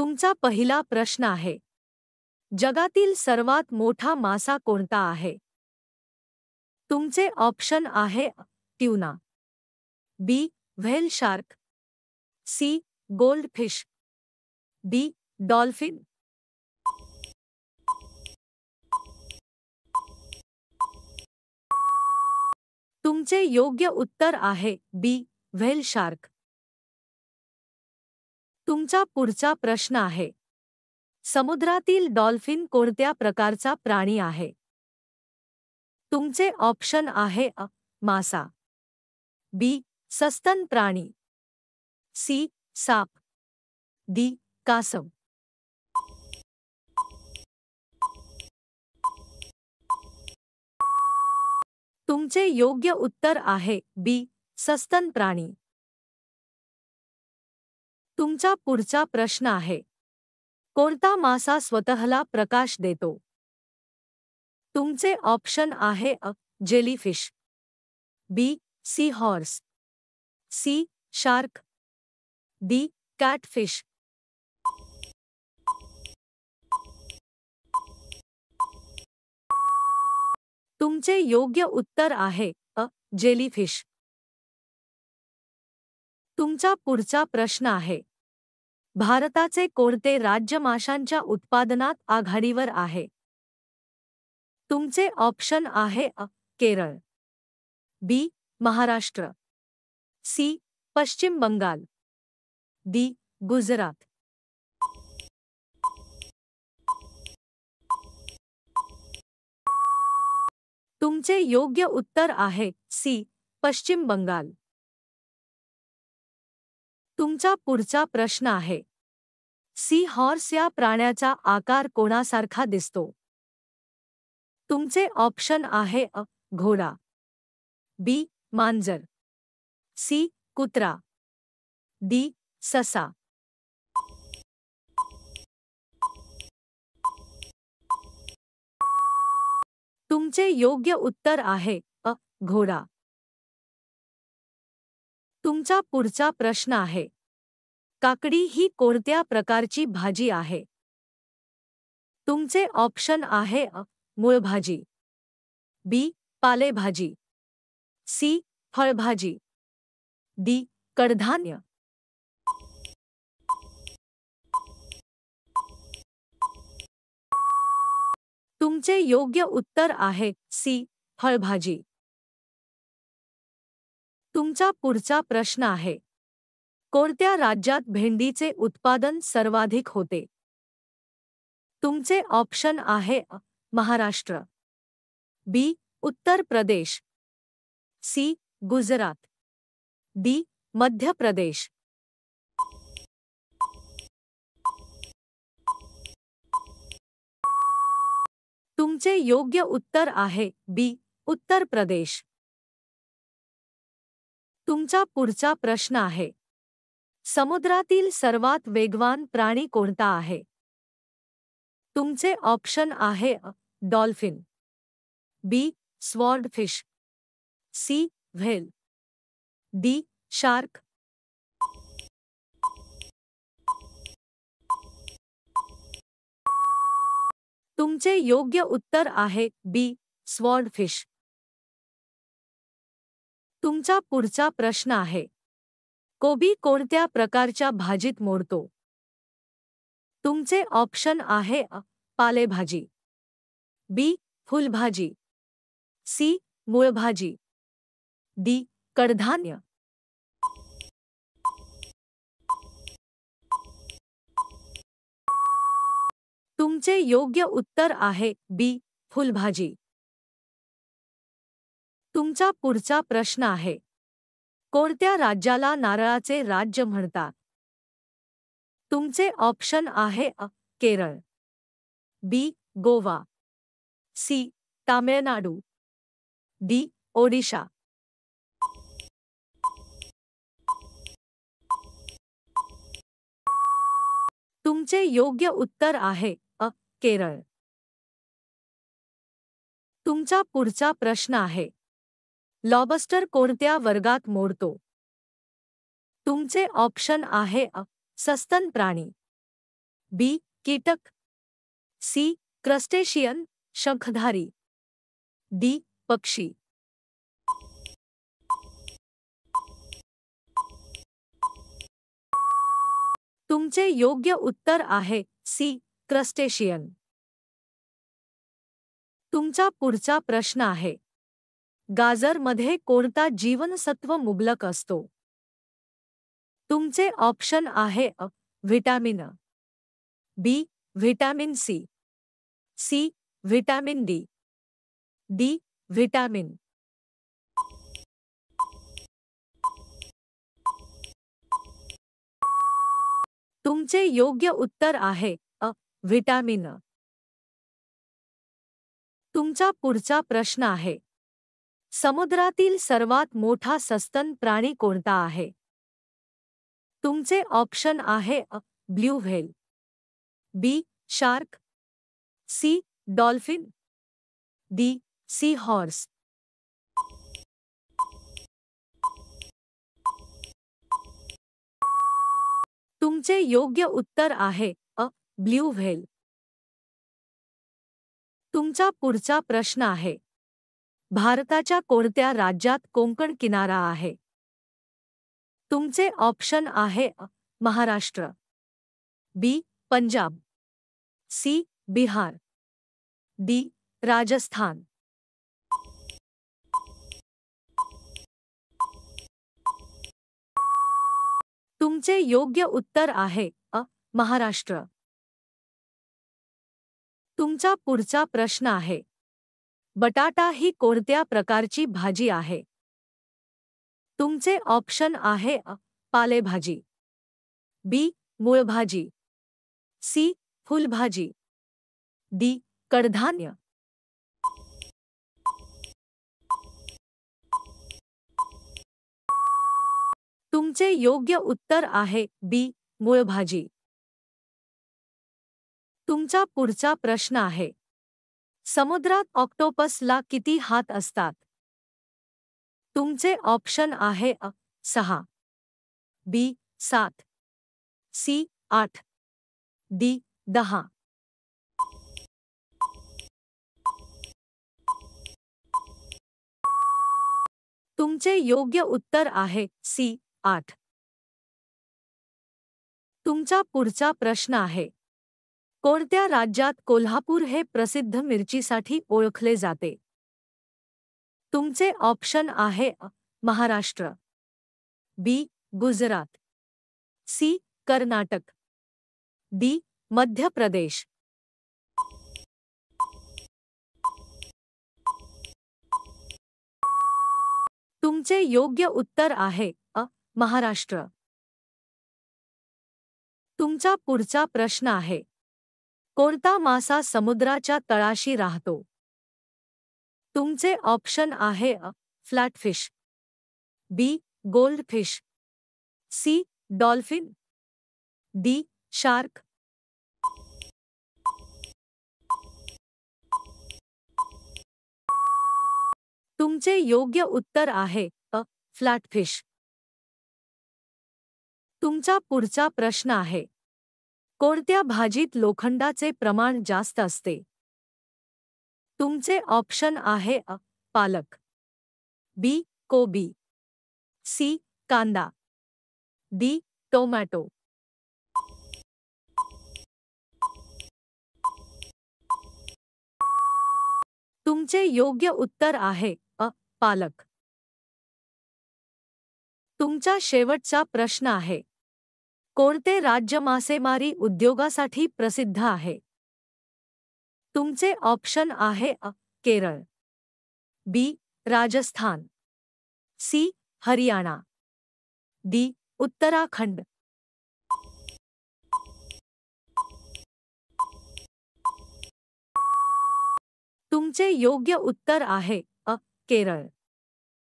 तुमचा पहिला प्रश्न आहे. जगातील सर्वात मोठा मासा कोणता आहे? तुमचे ऑप्शन आहे tuna, B whale shark, C goldfish, D dolphin. तुमचे योग्य उत्तर आहे बी व्हेल शार्क. तुमचा पुढचा प्रश्न आहे. समुद्रातील डॉल्फिन कोणत्या प्रकारचा प्राणी आहे? तुमचे ऑप्शन आहे मासा, बी सस्तन प्राणी, सी साप, डी कासव. तुमचे योग्य उत्तर आहे बी सस्तन प्राणी. तुमचा पुढचा प्रश्न आहे. कोणता मासा स्वतःला प्रकाश देतो? तुमचे ऑप्शन आहे jellyfish, B seahorse, C shark, D catfish. तुमचे योग्य उत्तर आहे जेलीफिश. तुमचा पुढचा प्रश्न आहे. भारताचे कोणते राज्य माशांच्या उत्पादनात आघाडीवर आहे? तुमचे ऑप्शन आहे केरळ, बी महाराष्ट्र, सी पश्चिम बंगाल, डी गुजरात. तुमचे योग्य उत्तर आहे सी पश्चिम बंगाल. तुमचा पुढचा प्रश्न आहे. सी हॉर्स या प्राण्याचा आकार कोणासारखा दिसतो? तुमचे ऑप्शन आहे घोडा, बी मांजर, सी कुत्रा, डी ससा. तुमचे योग्य उत्तर आहे घोडा. तुमचा पुढचा प्रश्न आहे. काकडी ही कोणत्या प्रकारची भाजी आहे? तुमचे ऑप्शन आहे मूळभाजी, बी पालेभाजी, सी फळभाजी, डी कडधान्य. तुमचे योग्य उत्तर आहे सी फळभाजी. तुमचा पुढचा प्रश्न आहे. कोणत्या राज्यात भेंडीचे उत्पादन सर्वाधिक होते? तुमचे ऑप्शन आहे महाराष्ट्र, बी उत्तर प्रदेश, सी गुजरात, डी मध्य प्रदेश. तुमचे योग्य उत्तर आहे बी उत्तर प्रदेश. तुमचा पुढचा प्रश्न आहे. समुद्रातील सर्वात वेगवान प्राणी कोणता आहे? तुमचे ऑप्शन आहे डॉल्फिन, बी swordfish, C whale, D shark. तुमचे योग्य उत्तर आहे बी स्वॉर्डफिश. तुमचा पुढचा प्रश्न आहे. कोबी कोणत्या प्रकारच्या भाजीत मोडतो? तुमचे ऑप्शन आहे पालेभाजी, बी फुलभाजी, सी मूळभाजी, डी कडधान्य. तुमचे योग्य उत्तर आहे बी फुलभाजी. तुमचा पुढचा प्रश्न आहे. कोणत्या राज्याला नारळाचे राज्य म्हणतात? तुमचे ऑप्शन आहे केरळ, बी गोवा, सी तामिळनाडू, डी ओडिशा. तुमचे योग्य उत्तर आहे केरळ. तुमचा पुढचा प्रश्न आहे. लॉबस्टर कोणत्या वर्गात मोडतो? तुमचे ऑप्शन आहे सस्तन प्राणी, बी कीटक, सी क्रस्टेशियन शंखधारी, डी पक्षी. तुमचे योग्य उत्तर आहे सी क्रस्टेशियन. तुमचा पुढचा प्रश्न आहे, गाजरमध्ये कोणता जीवनसत्व मुबलक असतो? तुमचे ऑप्शन आहे A vitamin, B vitamin C, C vitamin D, D vitamin. तुमचे योग्य उत्तर आहे अ व्हिटॅमिन. तुमचा पुढचा प्रश्न आहे, समुद्रातील सर्वात मोठा सस्तन प्राणी कोणता आहे? तुमचे ऑप्शन आहे A blue whale, B shark, C dolphin, D seahorse. तुमचे योग्य उत्तर आहे अ ब्ल्यू व्हेल. तुमचा पुढचा प्रश्न आहे, भारताच्या कोणत्या राज्यात कोकण किनारा आहे? तुमचे ऑप्शन आहे अ महाराष्ट्र, बी पंजाब, सी बिहार, डी राजस्थान. तुमचे योग्य उत्तर आहे अ महाराष्ट्र. तुमचा पुढचा प्रश्न आहे, बटाटा ही कोणत्या प्रकारची भाजी आहे? तुमचे ऑप्शन आहे अ पालेभाजी, बी मूळभाजी, सी फुलभाजी, डी कडधान्य. तुमचे योग्य उत्तर आहे बी मूळभाजी. तुमचा पुढचा प्रश्न आहे, समुद्रात ऑक्टोपसला किती हात असतात? तुमचे ऑप्शन आहे अ 6, बी 7, सी 8, डी 10. तुमचे योग्य उत्तर आहे सी 8. तुमचा पुढचा प्रश्न आहे, कोणत्या राज्यात कोल्हापूर हे प्रसिद्ध मिरचीसाठी ओळखले जाते? तुमचे ऑप्शन आहे अ महाराष्ट्र, बी गुजरात, सी कर्नाटक, डी मध्य प्रदेश. तुमचे योग्य उत्तर आहे अ महाराष्ट्र. तुमचा पुढचा प्रश्न आहे, कोणता मासा समुद्राच्या तळाशी राहतो? तुमचे ऑप्शन आहे A flatfish, B goldfish, C dolphin, D shark. तुमचे योग्य उत्तर आहे अ फ्लॅटफिश. तुमचा पुढचा प्रश्न आहे, कोणत्या भाजीत लोखंडाचे प्रमाण जास्त असते? तुमचे ऑप्शन आहे अ पालक, बी कोबी, सी कांदा, डी टोमॅटो. तुमचे योग्य उत्तर आहे अ पालक. तुमचा शेवटचा प्रश्न आहे, कोणते राज्य मासेमारी उद्योगासाठी प्रसिद्ध आहे? तुमचे ऑप्शन आहे अ केरळ, बी राजस्थान, सी हरियाणा, डी उत्तराखंड. तुमचे योग्य उत्तर आहे अ केरळ.